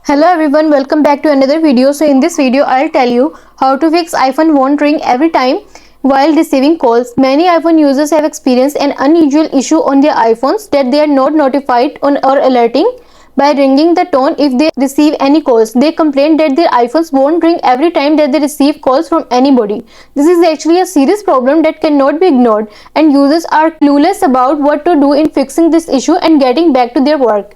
Hello everyone, welcome back to another video. So in this video I'll tell you how to fix iPhone won't ring every time while receiving calls. Many iPhone users have experienced an unusual issue on their iPhones that they are not notified on or alerting by ringing the tone if they receive any calls. They complain that their iPhones won't ring every time that they receive calls from anybody. This is actually a serious problem that cannot be ignored, and users are clueless about what to do in fixing this issue and getting back to their work.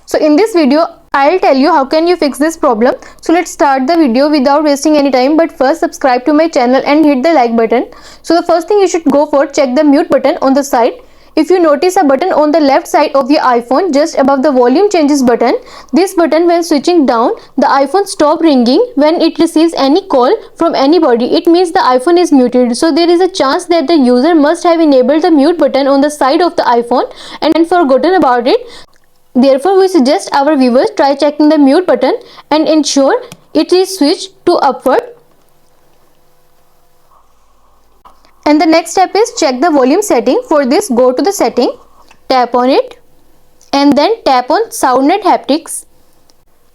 So in this video I'll tell you how can you fix this problem. So let's start the video without wasting any time, but first subscribe to my channel and hit the like button. So the first thing you should go for, check the mute button on the side. If you notice a button on the left side of your iPhone just above the volume changes button, this button, when switching down, the iPhone stop ringing when it receives any call from anybody. It means the iPhone is muted. So there is a chance that the user must have enabled the mute button on the side of the iPhone and forgotten about it. Therefore, we suggest our viewers try checking the mute button and ensure it is switched to upward. And the next step is check the volume setting. For this, go to the setting, tap on it, and then tap on Sound and Haptics.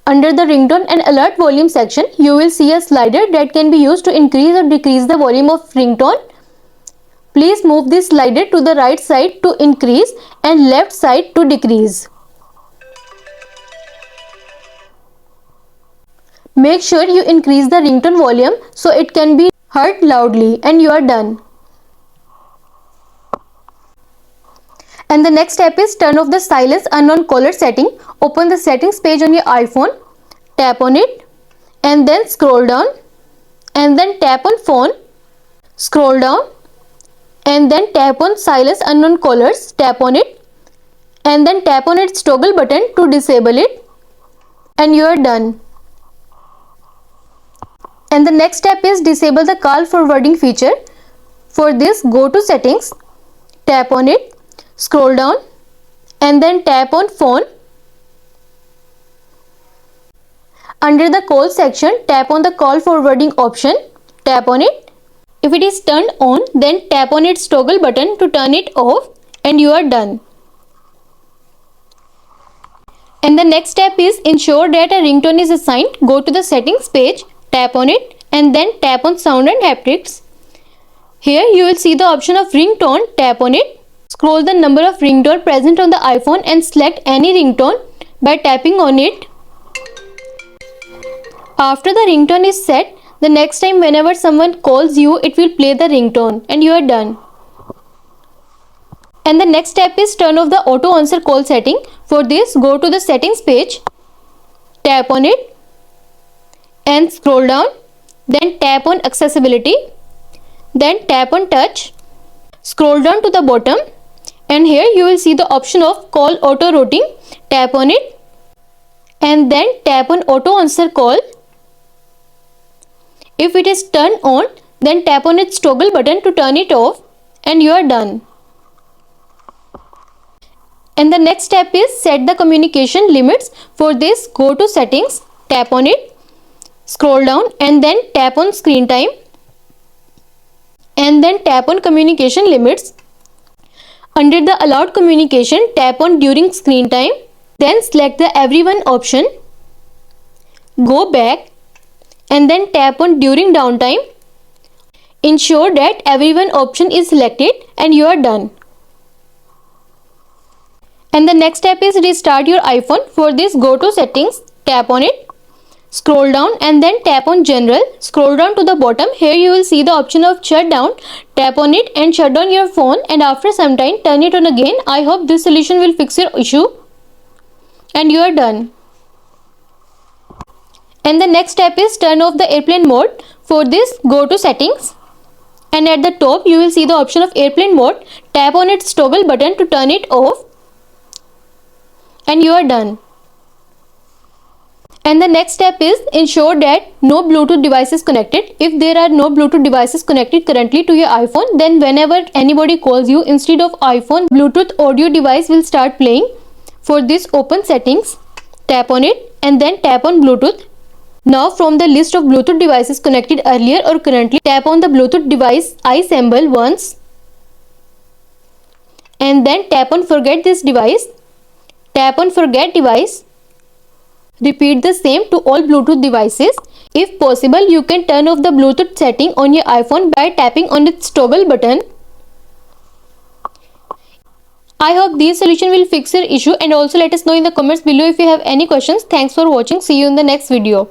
Under the ringtone and alert volume section, you will see a slider that can be used to increase or decrease the volume of ringtone. Please move this slider to the right side to increase and left side to decrease. Make sure you increase the ringtone volume so it can be heard loudly, and you are done. And the next step is turn off the silence unknown caller setting. Open the settings page on your iPhone, tap on it, and then scroll down, and then tap on phone, scroll down, and then tap on silence unknown callers, tap on it, and then tap on its toggle button to disable it, and you are done. And the next step is disable the call forwarding feature. For this, go to settings, tap on it, scroll down, and then tap on phone. Under the call section, tap on the call forwarding option, tap on it. If it is turned on, then tap on its toggle button to turn it off, and you are done. And the next step is ensure that a ringtone is assigned. Go to the settings page, tap on it, and then tap on Sound and Haptics. Here you will see the option of ringtone, tap on it. Scroll the number of ringtone present on the iPhone and select any ringtone by tapping on it. After the ringtone is set, the next time whenever someone calls you, it will play the ringtone, and you are done. And the next step is turn off the auto answer call setting. For this, go to the settings page, tap on it, and scroll down, then tap on accessibility, then tap on touch, scroll down to the bottom, and here you will see the option of call auto routing. Tap on it, and then tap on auto answer call. If it is turned on, then tap on its toggle button to turn it off, and you are done. And the next step is set the communication limits. For this, go to settings, tap on it, scroll down, and then tap on screen time, and then tap on communication limits. Under the allowed communication, tap on during screen time, then select the everyone option, go back, and then tap on during downtime. Ensure that everyone option is selected, and you are done. And the next step is restart your iPhone. For this, go to settings, tap on it, scroll down, and then tap on general. Scroll down to the bottom. Here you will see the option of shutdown. Tap on it and shut down your phone, and after some time turn it on again. I hope this solution will fix your issue, and you are done. And the next step is turn off the airplane mode. For this, go to settings, and at the top you will see the option of airplane mode. Tap on its toggle button to turn it off, and you are done. And the next step is ensure that no Bluetooth device is connected. If there are no Bluetooth devices connected currently to your iPhone, then whenever anybody calls you, instead of iPhone, Bluetooth audio device will start playing. For this, open settings, tap on it, and then tap on Bluetooth. Now from the list of Bluetooth devices connected earlier or currently, tap on the Bluetooth device I symbol once, and then tap on forget this device. Tap on forget device, Repeat the same to all Bluetooth devices. If possible, you can turn off the Bluetooth setting on your iPhone by tapping on its toggle button. I hope these solutions will fix your issue, and also let us know in the comments below if you have any questions. Thanks for watching. See you in the next video.